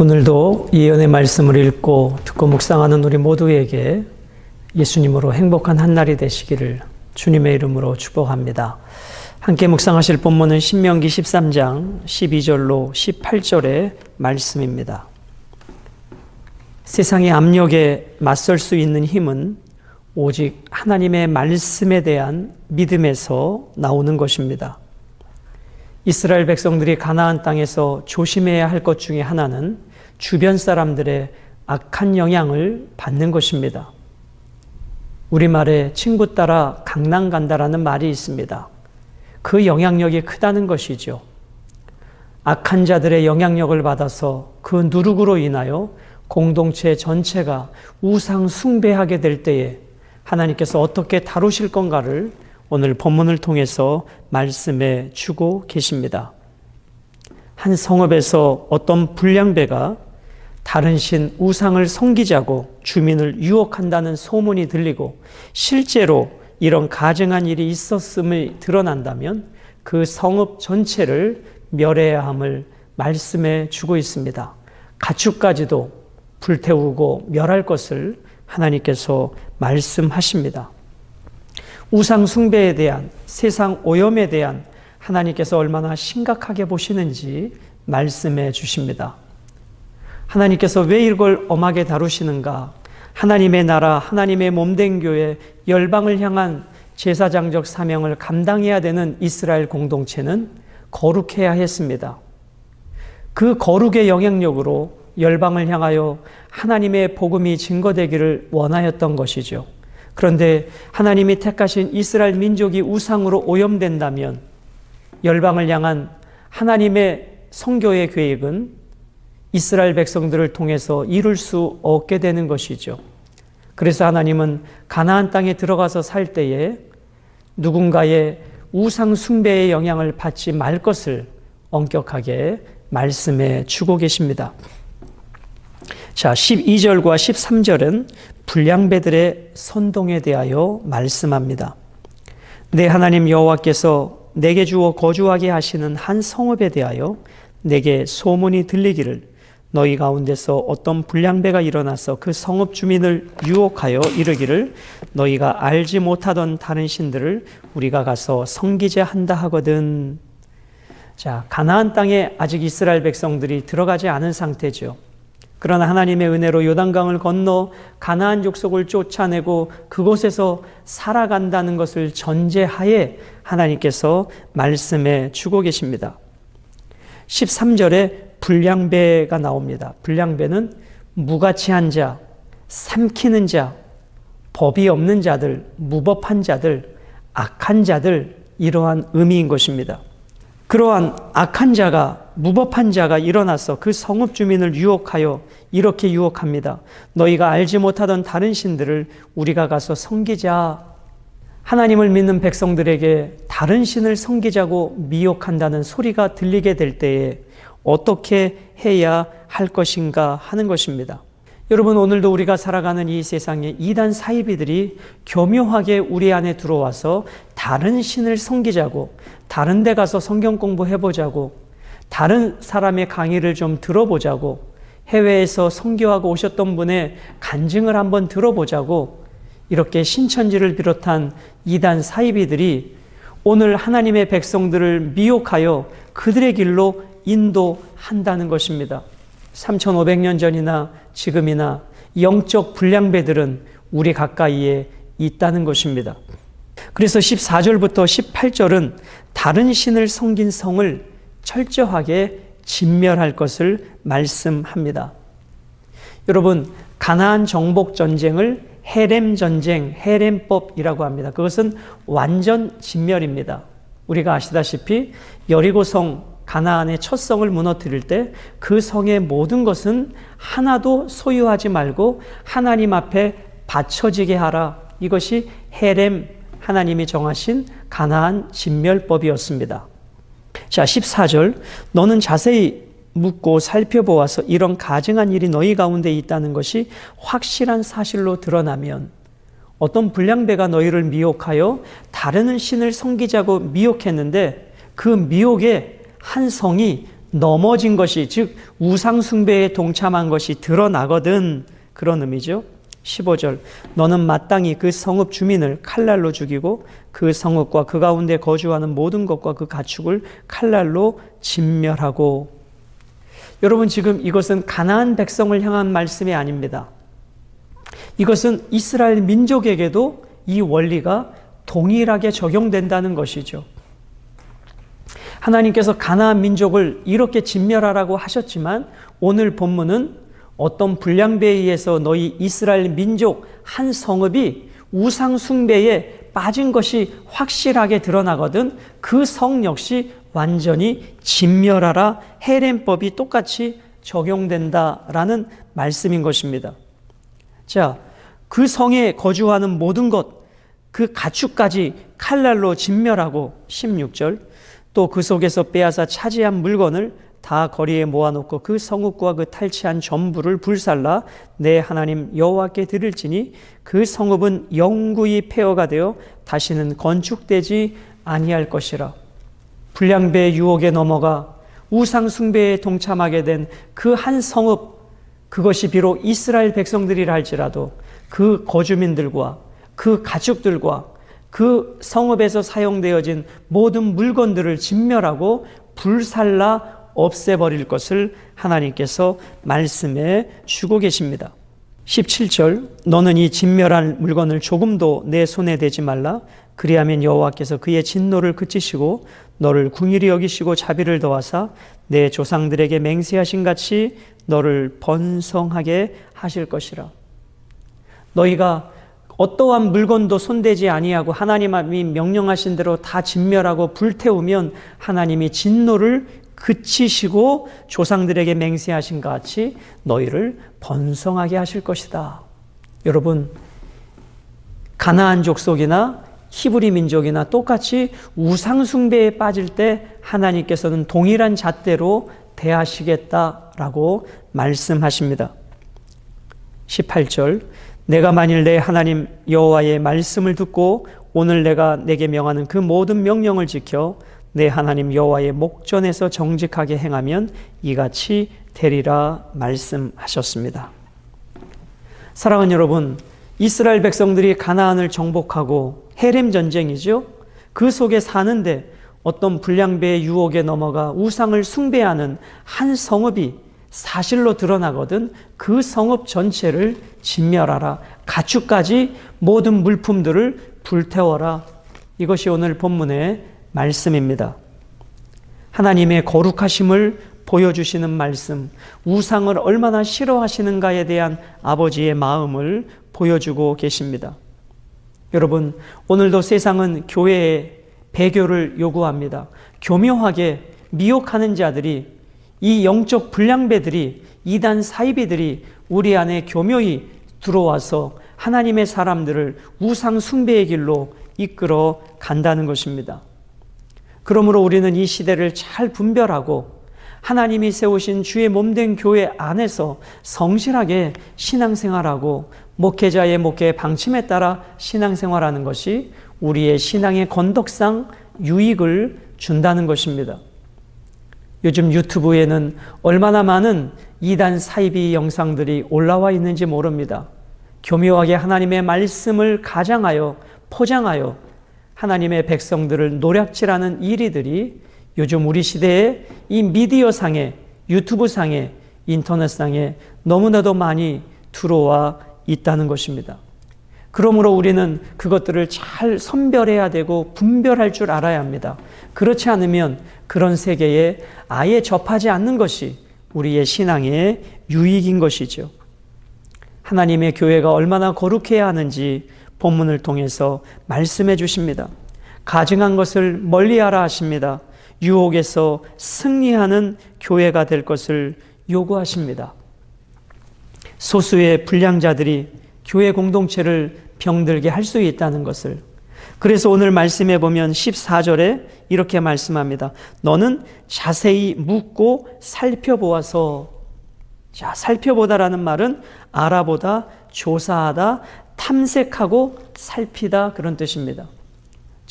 오늘도 예언의 말씀을 읽고 듣고 묵상하는 우리 모두에게 예수님으로 행복한 한 날이 되시기를 주님의 이름으로 축복합니다. 함께 묵상하실 본문은 신명기 13장 12절로 18절의 말씀입니다. 세상의 압력에 맞설 수 있는 힘은 오직 하나님의 말씀에 대한 믿음에서 나오는 것입니다. 이스라엘 백성들이 가나안 땅에서 조심해야 할 것 중에 하나는 주변 사람들의 악한 영향을 받는 것입니다. 우리말에 친구 따라 강남 간다라는 말이 있습니다. 그 영향력이 크다는 것이죠. 악한 자들의 영향력을 받아서 그 누룩으로 인하여 공동체 전체가 우상 숭배하게 될 때에 하나님께서 어떻게 다루실 건가를 오늘 본문을 통해서 말씀해 주고 계십니다. 한 성읍에서 어떤 불량배가 다른 신 우상을 섬기자고 주민을 유혹한다는 소문이 들리고 실제로 이런 가증한 일이 있었음이 드러난다면 그 성읍 전체를 멸해야 함을 말씀해 주고 있습니다. 가축까지도 불태우고 멸할 것을 하나님께서 말씀하십니다. 우상 숭배에 대한, 세상 오염에 대한 하나님께서 얼마나 심각하게 보시는지 말씀해 주십니다. 하나님께서 왜 이걸 엄하게 다루시는가? 하나님의 나라, 하나님의 몸된 교회, 열방을 향한 제사장적 사명을 감당해야 되는 이스라엘 공동체는 거룩해야 했습니다. 그 거룩의 영향력으로 열방을 향하여 하나님의 복음이 증거되기를 원하였던 것이죠. 그런데 하나님이 택하신 이스라엘 민족이 우상으로 오염된다면 열방을 향한 하나님의 선교의 계획은 이스라엘 백성들을 통해서 이룰 수 없게 되는 것이죠. 그래서 하나님은 가나안 땅에 들어가서 살 때에 누군가의 우상 숭배의 영향을 받지 말 것을 엄격하게 말씀해 주고 계십니다. 자, 12절과 13절은 불량배들의 선동에 대하여 말씀합니다. 내 하나님 여호와께서 내게 주어 거주하게 하시는 한 성읍에 대하여 내게 소문이 들리기를 너희 가운데서 어떤 불량배가 일어나서 그 성읍 주민을 유혹하여 이르기를 너희가 알지 못하던 다른 신들을 우리가 가서 섬기자 한다 하거든. 자, 가나안 땅에 아직 이스라엘 백성들이 들어가지 않은 상태죠. 그러나 하나님의 은혜로 요단강을 건너 가나안 족속을 쫓아내고 그곳에서 살아간다는 것을 전제하에 하나님께서 말씀해 주고 계십니다. 13절에 불량배가 나옵니다. 불량배는 무가치한 자, 삼키는 자, 법이 없는 자들, 무법한 자들, 악한 자들, 이러한 의미인 것입니다. 그러한 악한 자가, 무법한 자가 일어나서 그 성읍 주민을 유혹하여 이렇게 유혹합니다. 너희가 알지 못하던 다른 신들을 우리가 가서 섬기자. 하나님을 믿는 백성들에게 다른 신을 섬기자고 미혹한다는 소리가 들리게 될 때에 어떻게 해야 할 것인가 하는 것입니다. 여러분, 오늘도 우리가 살아가는 이 세상에 이단 사이비들이 교묘하게 우리 안에 들어와서 다른 신을 섬기자고, 다른 데 가서 성경 공부해보자고, 다른 사람의 강의를 좀 들어보자고, 해외에서 선교하고 오셨던 분의 간증을 한번 들어보자고, 이렇게 신천지를 비롯한 이단 사이비들이 오늘 하나님의 백성들을 미혹하여 그들의 길로 인도한다는 것입니다. 3500년 전이나 지금이나 영적 불량배들은 우리 가까이에 있다는 것입니다. 그래서 14절부터 18절은 다른 신을 섬긴 성을 철저하게 진멸할 것을 말씀합니다. 여러분, 가나안 정복 전쟁을 헤렘 전쟁, 헤렘법이라고 합니다. 그것은 완전 진멸입니다. 우리가 아시다시피 여리고성, 가나안의 첫 성을 무너뜨릴 때 그 성의 모든 것은 하나도 소유하지 말고 하나님 앞에 바쳐지게 하라. 이것이 헤렘, 하나님이 정하신 가나안 진멸법이었습니다. 자, 14절, 너는 자세히 묻고 살펴보아서 이런 가증한 일이 너희 가운데 있다는 것이 확실한 사실로 드러나면 어떤 불량배가 너희를 미혹하여 다른 신을 섬기자고 미혹했는데 그 미혹에 한 성이 넘어진 것이, 즉 우상숭배에 동참한 것이 드러나거든, 그런 의미죠. 15절, 너는 마땅히 그 성읍 주민을 칼날로 죽이고 그 성읍과 그 가운데 거주하는 모든 것과 그 가축을 칼날로 진멸하고. 여러분, 지금 이것은 가나안 백성을 향한 말씀이 아닙니다. 이것은 이스라엘 민족에게도 이 원리가 동일하게 적용된다는 것이죠. 하나님께서 가나안 민족을 이렇게 진멸하라고 하셨지만 오늘 본문은 어떤 불량배에 의해서 너희 이스라엘 민족 한 성읍이 우상 숭배에 빠진 것이 확실하게 드러나거든 그 성 역시 완전히 진멸하라, 헤렘법이 똑같이 적용된다라는 말씀인 것입니다. 자, 그 성에 거주하는 모든 것, 그 가축까지 칼날로 진멸하고, 16절, 또 그 속에서 빼앗아 차지한 물건을 다 거리에 모아놓고 그 성읍과 그 탈취한 전부를 불살라 내 하나님 여호와께 드릴지니 그 성읍은 영구히 폐허가 되어 다시는 건축되지 아니할 것이라. 불량배의 유혹에 넘어가 우상 숭배에 동참하게 된 그 한 성읍, 그것이 비록 이스라엘 백성들이라 할지라도 그 거주민들과 그 가축들과 그 성읍에서 사용되어진 모든 물건들을 진멸하고 불살라 없애버릴 것을 하나님께서 말씀해 주고 계십니다. 17절, 너는 이 진멸한 물건을 조금도 내 손에 대지 말라. 그리하면 여호와께서 그의 진노를 그치시고 너를 궁일이 여기시고 자비를 더하사 내 조상들에게 맹세하신 같이 너를 번성하게 하실 것이라. 너희가 어떠한 물건도 손대지 아니하고 하나님이 명령하신 대로 다 진멸하고 불태우면 하나님이 진노를 그치시고 조상들에게 맹세하신 것 같이 너희를 번성하게 하실 것이다. 여러분, 가나안 족속이나 히브리 민족이나 똑같이 우상 숭배에 빠질 때 하나님께서는 동일한 잣대로 대하시겠다라고 말씀하십니다. 18절, 내가 만일 내 하나님 여호와의 말씀을 듣고 오늘 내가 내게 명하는 그 모든 명령을 지켜 내 하나님 여호와의 목전에서 정직하게 행하면 이같이 되리라 말씀하셨습니다. 사랑하는 여러분, 이스라엘 백성들이 가나안을 정복하고 헤렘 전쟁이죠. 그 속에 사는데 어떤 불량배의 유혹에 넘어가 우상을 숭배하는 한 성읍이 사실로 드러나거든 그 성읍 전체를 진멸하라. 가축까지 모든 물품들을 불태워라. 이것이 오늘 본문의 말씀입니다. 하나님의 거룩하심을 보여주시는 말씀, 우상을 얼마나 싫어하시는가에 대한 아버지의 마음을 보여주고 계십니다. 여러분, 오늘도 세상은 교회에 배교를 요구합니다. 교묘하게 미혹하는 자들이, 이 영적 불량배들이, 이단 사이비들이 우리 안에 교묘히 들어와서 하나님의 사람들을 우상 숭배의 길로 이끌어 간다는 것입니다. 그러므로 우리는 이 시대를 잘 분별하고 하나님이 세우신 주의 몸된 교회 안에서 성실하게 신앙생활하고 목회자의 목회 방침에 따라 신앙생활하는 것이 우리의 신앙의 건덕상 유익을 준다는 것입니다. 요즘 유튜브에는 얼마나 많은 이단 사이비 영상들이 올라와 있는지 모릅니다. 교묘하게 하나님의 말씀을 가장하여 포장하여 하나님의 백성들을 노략질하는 이리들이 요즘 우리 시대에 이 미디어상에, 유튜브상에, 인터넷상에 너무나도 많이 들어와 있다는 것입니다. 그러므로 우리는 그것들을 잘 선별해야 되고 분별할 줄 알아야 합니다. 그렇지 않으면 그런 세계에 아예 접하지 않는 것이 우리의 신앙의 유익인 것이죠. 하나님의 교회가 얼마나 거룩해야 하는지 본문을 통해서 말씀해 주십니다. 가증한 것을 멀리하라 하십니다. 유혹에서 승리하는 교회가 될 것을 요구하십니다. 소수의 불량자들이 교회 공동체를 병들게 할 수 있다는 것을, 그래서 오늘 말씀해 보면 14절에 이렇게 말씀합니다. 너는 자세히 묻고 살펴보아서. 자, 살펴보다라는 말은 알아보다, 조사하다, 탐색하고 살피다, 그런 뜻입니다.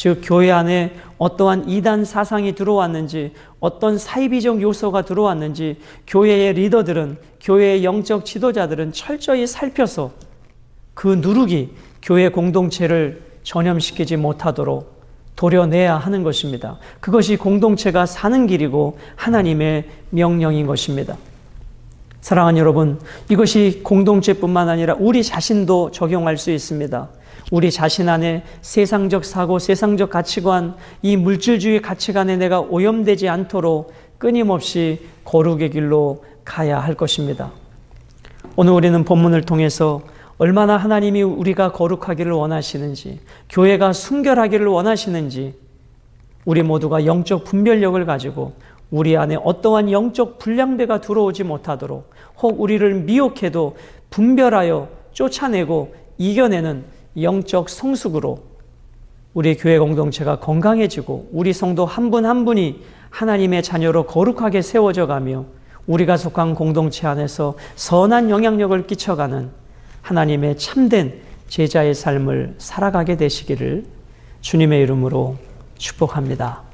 즉 교회 안에 어떠한 이단 사상이 들어왔는지, 어떤 사이비적 요소가 들어왔는지 교회의 리더들은, 교회의 영적 지도자들은 철저히 살펴서 그 누룩이 교회 공동체를 전염시키지 못하도록 도려내야 하는 것입니다. 그것이 공동체가 사는 길이고 하나님의 명령인 것입니다. 사랑하는 여러분, 이것이 공동체뿐만 아니라 우리 자신도 적용할 수 있습니다. 우리 자신 안에 세상적 사고, 세상적 가치관, 이 물질주의 가치관에 내가 오염되지 않도록 끊임없이 거룩의 길로 가야 할 것입니다. 오늘 우리는 본문을 통해서 얼마나 하나님이 우리가 거룩하기를 원하시는지, 교회가 순결하기를 원하시는지, 우리 모두가 영적 분별력을 가지고 우리 안에 어떠한 영적 불량배가 들어오지 못하도록, 혹 우리를 미혹해도 분별하여 쫓아내고 이겨내는 영적 성숙으로 우리 교회 공동체가 건강해지고 우리 성도 한 분 한 분이 하나님의 자녀로 거룩하게 세워져 가며 우리가 속한 공동체 안에서 선한 영향력을 끼쳐가는 하나님의 참된 제자의 삶을 살아가게 되시기를 주님의 이름으로 축복합니다.